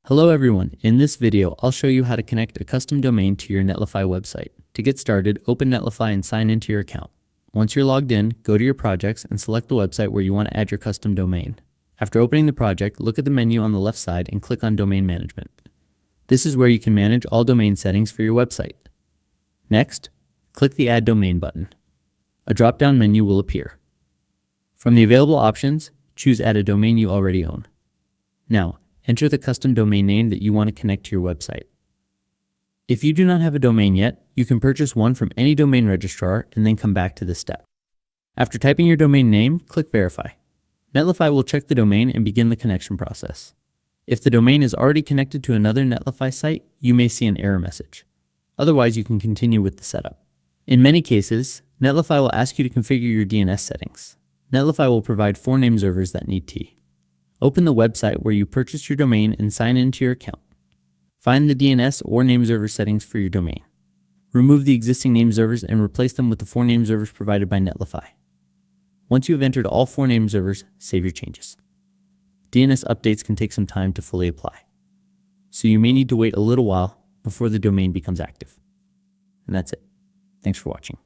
Hello everyone, in this video I'll show you how to connect a custom domain to your Netlify website. To get started, open Netlify and sign into your account. Once you're logged in, go to your projects and select the website where you want to add your custom domain. After opening the project, look at the menu on the left side and click on Domain Management. This is where you can manage all domain settings for your website. Next, click the Add Domain button. A drop-down menu will appear. From the available options, choose Add a domain you already own. Now, enter the custom domain name that you want to connect to your website. If you do not have a domain yet, you can purchase one from any domain registrar and then come back to this step. After typing your domain name, click Verify. Netlify will check the domain and begin the connection process. If the domain is already connected to another Netlify site, you may see an error message. Otherwise, you can continue with the setup. In many cases, Netlify will ask you to configure your DNS settings. Netlify will provide 4 name servers that need T. Open the website where you purchased your domain and sign into your account. Find the DNS or name server settings for your domain. Remove the existing name servers and replace them with the 4 name servers provided by Netlify. Once you have entered all 4 name servers, save your changes. DNS updates can take some time to fully apply, so you may need to wait a little while before the domain becomes active. And that's it. Thanks for watching.